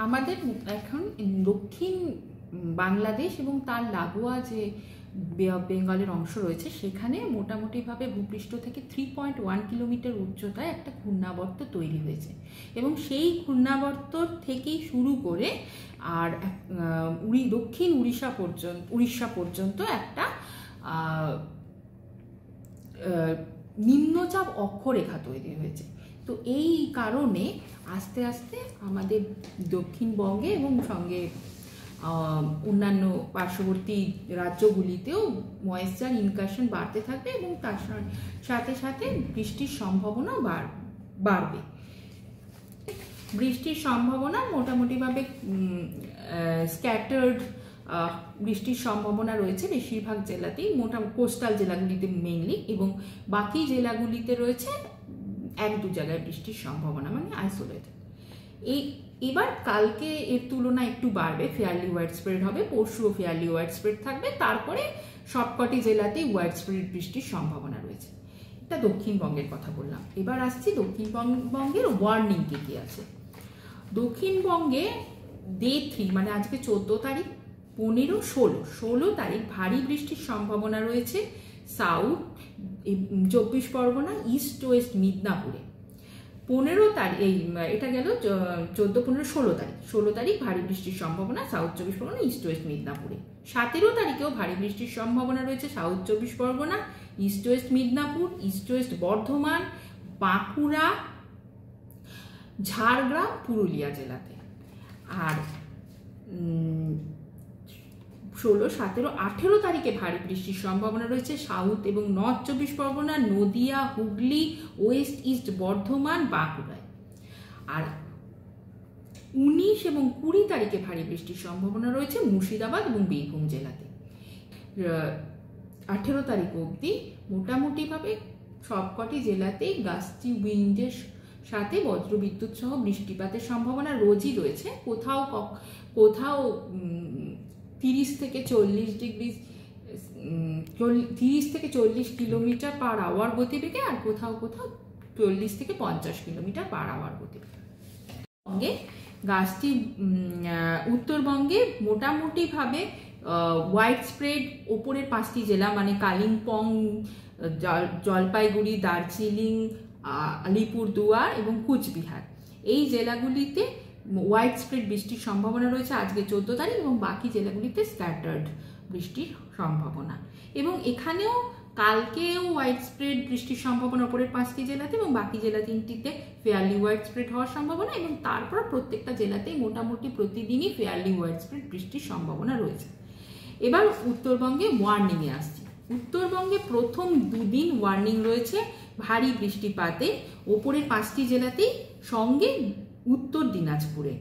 আমাদের এখন দক্ষিণ বাংলাদেশ এবং তার লাগোয়া যে বে অফ বেঙ্গলের অংশ রয়েছে সেখানে মোটামুটিভাবে ভূপৃষ্ঠ থেকে 3.1 কিলোমিটার উচ্চতায় একটা ঘূর্ণাবর্ত তৈরি হয়েছে এবং সেই ঘূর্ণাবর্ত থেকেই শুরু করে আর দক্ষিণ উড়িষ্যা পর্যন্ত একটা নিম্নচাপ অক্ষরেখা তৈরি হয়েছে। তো এই কারণে আস্তে আস্তে আমাদের দক্ষিণবঙ্গে এবং সঙ্গে অন্যান্য পার্শ্ববর্তী রাজ্যগুলিতেও ময়েশ্চার ইনকাশন বাড়তে থাকবে এবং তার সাথে সাথে বৃষ্টির সম্ভাবনা বাড়বে। বৃষ্টির সম্ভাবনা মোটামুটিভাবে স্ক্যাটার্ড বৃষ্টির সম্ভাবনা রয়েছে বেশিরভাগ জেলাতেই, কোস্টাল জেলাগুলিতে মেইনলি, এবং বাকি জেলাগুলিতে রয়েছে 1-2 জায়গায় বৃষ্টির সম্ভাবনা, মানে আইসোলেটেড। এবার কালকে এর তুলনায় একটু বাড়বে, ফেয়ারলি ওয়াইড স্প্রেড হবে, পরশুও ফেয়ারলি ওয়াইড স্প্রেড থাকবে, তারপরে সবকটি জেলাতেই ওয়াইড স্প্রেড বৃষ্টির সম্ভাবনা রয়েছে। এটা দক্ষিণবঙ্গের কথা বললাম। এবার আসছি দক্ষিণবঙ্গের ওয়ার্নিং কি আছে। দক্ষিণবঙ্গে ডে 3 মানে আজকে 14 তারিখ, 15, 16 তারিখ ভারী বৃষ্টির সম্ভাবনা রয়েছে সাউথ 24 পরগনা, ইস্ট ওয়েস্ট মিদনাপুরে। 15 তারিখ এটা গেল 14, 15, 16 তারিখ ভারী বৃষ্টির সম্ভাবনা সাউথ 24 পরগনা, ইস্ট ওয়েস্ট মিদনাপুরে। 17 তারিখেও ভারী বৃষ্টির সম্ভাবনা রয়েছে south 24 Pargana, east West Midnapore, east West Bardhaman, Bankura, Jhargram, Purulia জেলাতে। আর 16, 17, 18 তারিখে ভারী বৃষ্টির সম্ভাবনা রয়েছে সাউথ এবং north 24 Pargana, Nadia, Hooghly, West east Bardhaman, বাঁকুড়ায়। আর 19 এবং 20 তারিখে ভারী বৃষ্টির সম্ভাবনা রয়েছে মুর্শিদাবাদ এবং বীরভূম জেলাতে। 18 তারিখ অবধি মোটামুটিভাবে সবকটি জেলাতেই গাস্টি উইন্ডের সাথে বজ্রবিদ্যুৎ সহ বৃষ্টিপাতের সম্ভাবনা রোজই রয়েছে। কোথাও 30 থেকে 40 কিলোমিটার পার আওয়ার গতিবেগে, আর কোথাও 40 থেকে 50 কিলোমিটার পার আওয়ার গতিবেগে। গাছটি উত্তরবঙ্গে মোটামুটিভাবে ওয়াইড স্প্রেড ওপরের 5টি জেলা মানে কালিম্পং, জলপাইগুড়ি, দার্জিলিং, আলিপুরদুয়ার এবং কুচবিহার, এই জেলাগুলিতে ওয়াইড স্প্রেড বৃষ্টির সম্ভাবনা রয়েছে আজকে 14 তারিখ, এবং বাকি জেলাগুলিতে স্ক্যাটার্ড বৃষ্টির সম্ভাবনা। এবং এখানেও কালকেও ওয়াইড স্প্রেড বৃষ্টির সম্ভাবনা ওপরের 5টি জেলাতে এবং বাকি জেলা 3টিতে ফেয়ারলি ওয়াইড স্প্রেড হওয়ার সম্ভাবনা, এবং তারপর প্রত্যেকটা জেলাতেই মোটামুটি প্রতিদিনই ফেয়ারলি ওয়াইড স্প্রেড বৃষ্টির সম্ভাবনা রয়েছে। এবার উত্তরবঙ্গে ওয়ার্নিংয়ে আসছি। উত্তরবঙ্গে প্রথম 2 দিন ওয়ার্নিং রয়েছে ভারী বৃষ্টিপাতে ওপরের 5টি জেলাতেই, সঙ্গে উত্তর দিনাজপুরে।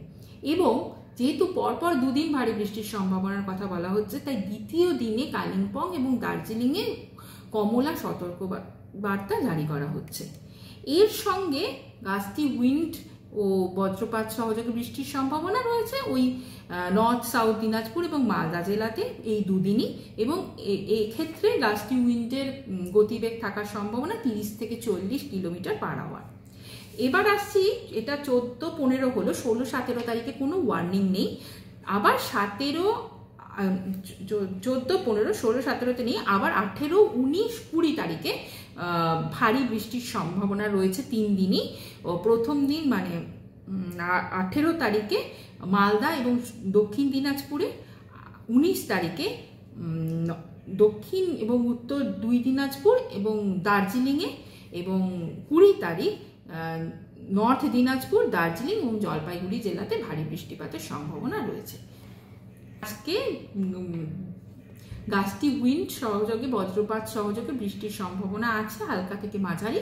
এবং যেহেতু পরপর 2 দিন ভারী বৃষ্টির সম্ভাবনার কথা বলা হচ্ছে, তাই দ্বিতীয় দিনে কালিম্পং এবং দার্জিলিংয়ে কমলা সতর্ক বার্তা জারি করা হচ্ছে। এর সঙ্গে গাস্টি উইন্ড ও বজ্রপাত সহযোগে বৃষ্টির সম্ভাবনা রয়েছে ওই নর্থ সাউথ দিনাজপুর এবং মালদা জেলাতে এই 2 দিনই, এবং এক্ষেত্রে গাস্টি উইন্ডের গতিবেগ থাকার সম্ভাবনা 30 থেকে 40 কিলোমিটার পার আওয়ার। এবার আসছি, এটা 14, 15 হলো, 16, 17 তারিখে কোনো ওয়ার্নিং নেই। আবার 17, 14, 15, 16, 17তে নেই। আবার 18, 19, 20 তারিখে ভারী বৃষ্টির সম্ভাবনা রয়েছে 3 দিনই। প্রথম দিন মানে 18 তারিখে মালদা এবং দক্ষিণ দিনাজপুরে, 19 তারিখে দক্ষিণ এবং উত্তর 2 দিনাজপুর এবং দার্জিলিংয়ে, এবং 20 তারিখ নর্থ দিনাজপুর, দার্জিলিং এবং জলপাইগুড়ি জেলাতে ভারী বৃষ্টিপাতের সম্ভাবনা রয়েছে। আজকে গাস্টি উইন্ড সহযোগে বজ্রপাত সহযোগে বৃষ্টির সম্ভাবনা আছে হালকা থেকে মাঝারি।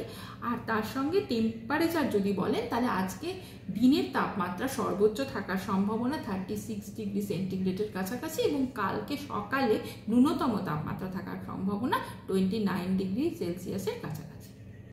আর তার সঙ্গে টেম্পারেচার যদি বলেন তাহলে আজকে দিনের তাপমাত্রা সর্বোচ্চ থাকার সম্ভাবনা 36 ডিগ্রি সেন্টিগ্রেডের কাছাকাছি, এবং কালকে সকালে ন্যূনতম তাপমাত্রা থাকার সম্ভাবনা 29 ডিগ্রি সেলসিয়াসের কাছাকাছি।